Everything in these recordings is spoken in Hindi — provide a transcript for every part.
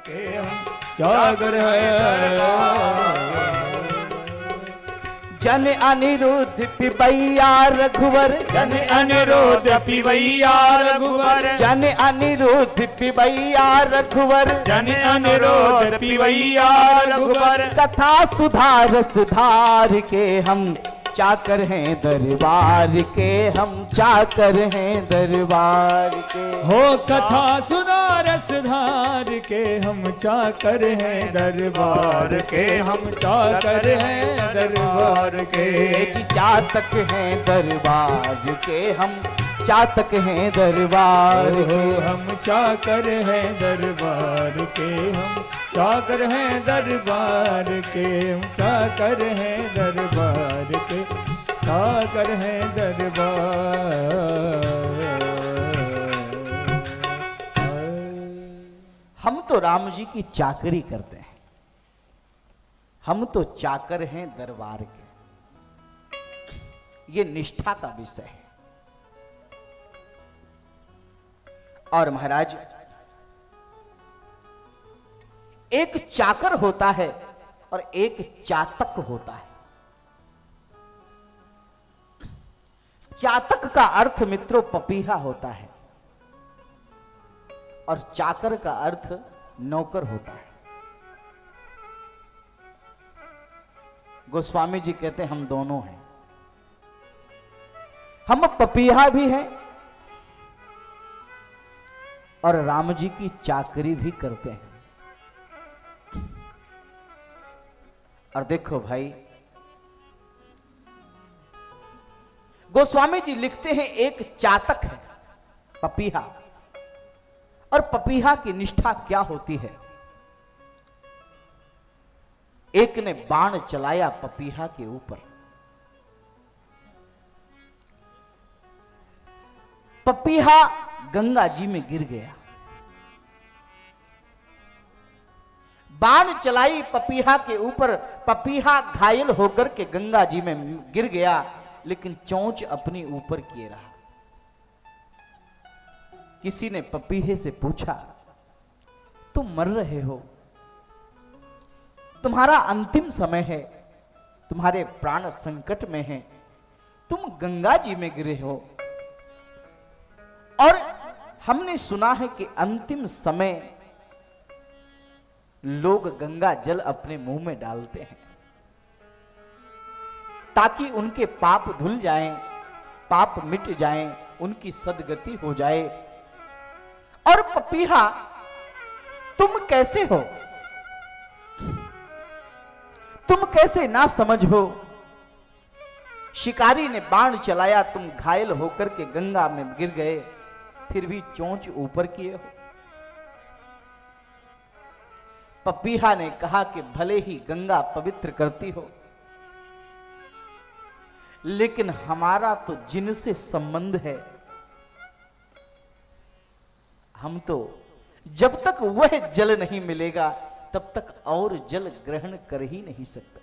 के हम चाकर हैं। जन अनिरुद्ध पिबैया रघुवर, जन अनिरुद्ध पिबैया रघुवर, जन अनिरुद्ध पिबैया रघुवर, जन अनिरुद्ध पिबैया रघुवर। कथा सुधार सुधार के हम चाकर हैं दरबार के, हम चाकर हैं दरबार के। हो कथा सुधार सुधार के हम चाकर हैं दरबार के, हम चाकर हैं दरबार के। जी चातक हैं दरबार के, हम चातक हैं दरबार के। हम चाकर हैं दरबार के, हम चाकर हैं दरबार के, हम चाकर हैं दरबार के, चाकर हैं दरबार। हम तो राम जी की चाकरी करते हैं, हम तो चाकर हैं दरबार के। ये निष्ठा का विषय है। और महाराज, एक चाकर होता है और एक चातक होता है। चातक का अर्थ मित्रों पपीहा होता है और चाकर का अर्थ नौकर होता है। गोस्वामी जी कहते हैं हम दोनों हैं, हम पपीहा भी हैं और राम जी की चाकरी भी करते हैं। और देखो भाई, गोस्वामी जी लिखते हैं एक चातक है पपीहा, और पपीहा की निष्ठा क्या होती है। एक ने बाण चलाया पपीहा के ऊपर, पपीहा गंगा जी में गिर गया। बाण चलाई पपीहा के ऊपर, पपीहा घायल होकर के गंगा जी में गिर गया, लेकिन चोंच अपनी ऊपर किए रहा। किसी ने पपीहे से पूछा, तुम मर रहे हो, तुम्हारा अंतिम समय है, तुम्हारे प्राण संकट में हैं, तुम गंगा जी में गिरे हो। और हमने सुना है कि अंतिम समय लोग गंगा जल अपने मुंह में डालते हैं ताकि उनके पाप धुल जाएं, पाप मिट जाएं, उनकी सद्गति हो जाए। और पपीहा, तुम कैसे हो, तुम कैसे ना समझ हो। शिकारी ने बाण चलाया, तुम घायल होकर के गंगा में गिर गए, फिर भी चोंच ऊपर किए हो। पपीहा ने कहा कि भले ही गंगा पवित्र करती हो, लेकिन हमारा तो जिनसे संबंध है, हम तो जब तक वह जल नहीं मिलेगा तब तक और जल ग्रहण कर ही नहीं सकते।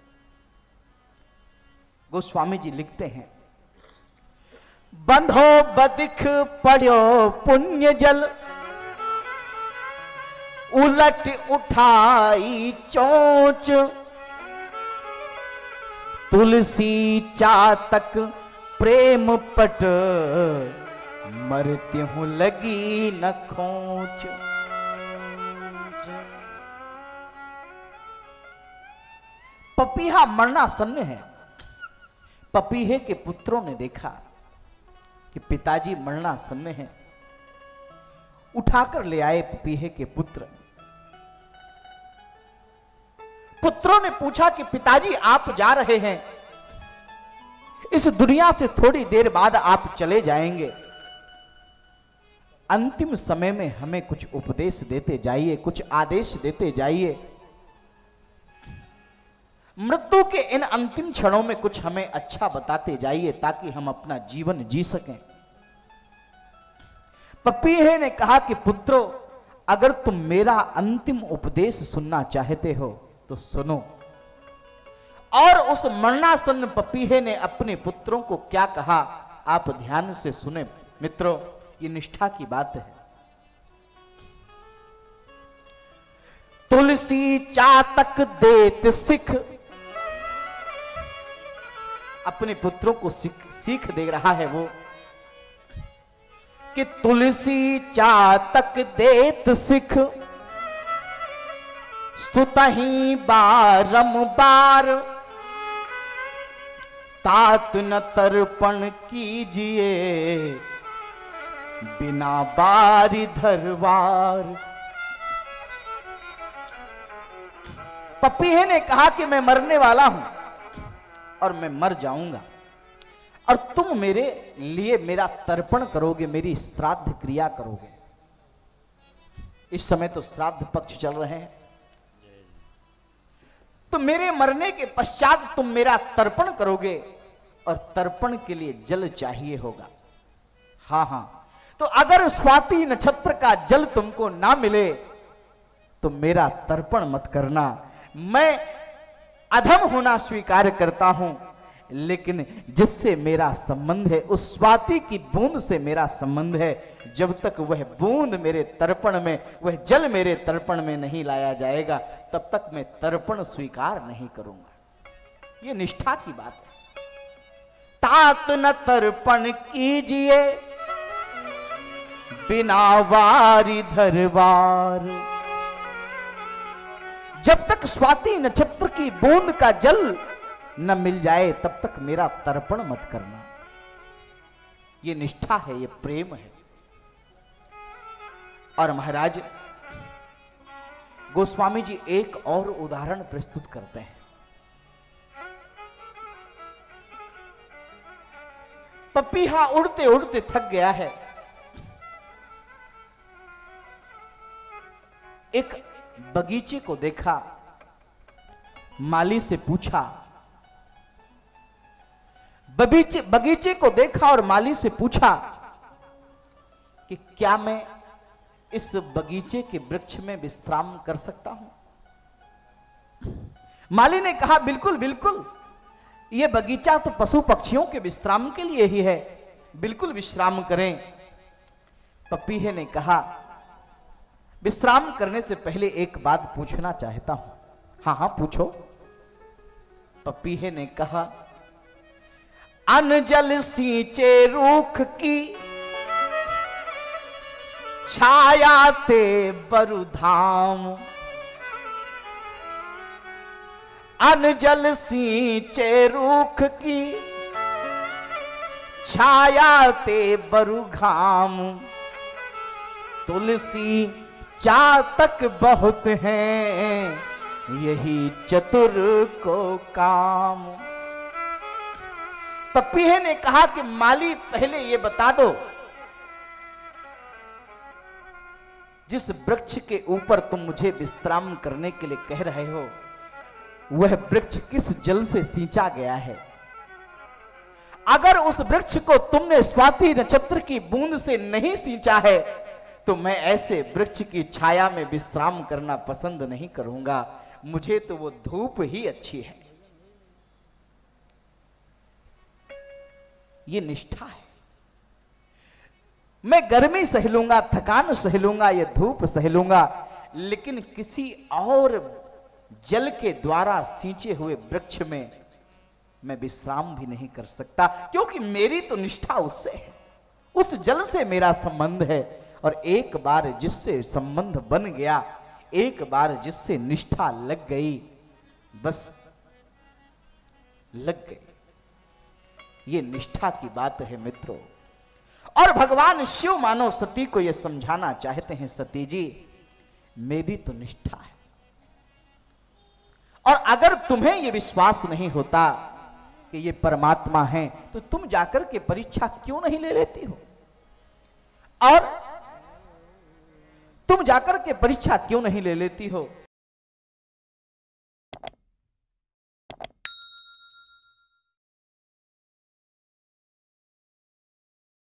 गोस्वामी जी लिखते हैं, बंधो बदिख पड़ो पुण्य जल, उलट उठाई चोंच, तुलसी चातक प्रेम पट, मरते हूं लगी न खोच। पपीहा मरणासन्न है। पपीहे के पुत्रों ने देखा कि पिताजी मरणासन्न हैं, उठाकर ले आए पपीहे के पुत्र। पुत्रों ने पूछा कि पिताजी आप जा रहे हैं, इस दुनिया से थोड़ी देर बाद आप चले जाएंगे, अंतिम समय में हमें कुछ उपदेश देते जाइए, कुछ आदेश देते जाइए। मृत्यु के इन अंतिम क्षणों में कुछ हमें अच्छा बताते जाइए ताकि हम अपना जीवन जी सकें। पपीहे ने कहा कि पुत्रों, अगर तुम मेरा अंतिम उपदेश सुनना चाहते हो तो सुनो। और उस मरणासन्न पपीहे ने अपने पुत्रों को क्या कहा, आप ध्यान से सुने मित्रों, ये निष्ठा की बात है। तुलसी चातक देत सिख, अपने पुत्रों को सीख दे रहा है वो कि तुलसी चातक देत सिख, सुतहि बारंबार, तात न तर्पण कीजिए बिना बारी धरवार। पपीहे ने कहा कि मैं मरने वाला हूं और मैं मर जाऊंगा, और तुम मेरे लिए मेरा तर्पण करोगे, मेरी श्राद्ध क्रिया करोगे। इस समय तो श्राद्ध पक्ष चल रहे हैं, तो मेरे मरने के पश्चात तुम मेरा तर्पण करोगे, और तर्पण के लिए जल चाहिए होगा। हां हां, तो अगर स्वाति नक्षत्र का जल तुमको ना मिले तो मेरा तर्पण मत करना। मैं अधम होना स्वीकार करता हूं, लेकिन जिससे मेरा संबंध है, उस स्वाति की बूंद से मेरा संबंध है, जब तक वह बूंद मेरे तर्पण में, वह जल मेरे तर्पण में नहीं लाया जाएगा, तब तक मैं तर्पण स्वीकार नहीं करूंगा। यह निष्ठा की बात है। तात न तर्पण कीजिए बिना वारी धरवार। जब तक स्वाति नक्षत्र की बूंद का जल न मिल जाए तब तक मेरा तर्पण मत करना। ये निष्ठा है, ये प्रेम है। और महाराज गोस्वामी जी एक और उदाहरण प्रस्तुत करते हैं। पपीहा उड़ते उड़ते थक गया है, एक बगीचे को देखा, माली से पूछा, बगीचे को देखा और माली से पूछा कि क्या मैं इस बगीचे के वृक्ष में विश्राम कर सकता हूं? माली ने कहा बिल्कुल बिल्कुल, यह बगीचा तो पशु पक्षियों के विश्राम के लिए ही है, बिल्कुल विश्राम करें। पपीहे ने कहा विश्राम करने से पहले एक बात पूछना चाहता हूं। हां हां पूछो। पपीहे ने कहा अनजल सींचे रूख की छाया ते बरुधाम। अनजल सींचे रूख की छाया ते बरुघाम। तुलसी चातक बहुत हैं यही चतुर को काम। पपीहे ने कहा कि माली पहले ये बता दो, जिस वृक्ष के ऊपर तुम मुझे विश्राम करने के लिए कह रहे हो, वह वृक्ष किस जल से सींचा गया है? अगर उस वृक्ष को तुमने स्वाति नक्षत्र की बूंद से नहीं सींचा है तो मैं ऐसे वृक्ष की छाया में विश्राम करना पसंद नहीं करूंगा। मुझे तो वो धूप ही अच्छी है। ये निष्ठा है। मैं गर्मी सह लूंगा, थकान सह लूंगा, ये धूप सह लूंगा, लेकिन किसी और जल के द्वारा सींचे हुए वृक्ष में मैं विश्राम भी नहीं कर सकता, क्योंकि मेरी तो निष्ठा उससे है, उस जल से मेरा संबंध है। और एक बार जिससे संबंध बन गया, एक बार जिससे निष्ठा लग गई, बस लग गई। ये निष्ठा की बात है मित्रों। और भगवान शिव मानो सती को यह समझाना चाहते हैं, सती जी मेरी तो निष्ठा है, और अगर तुम्हें यह विश्वास नहीं होता कि ये परमात्मा है तो तुम जाकर के परीक्षा क्यों नहीं ले लेती हो? और तुम जाकर के परीक्षा क्यों नहीं ले लेती हो?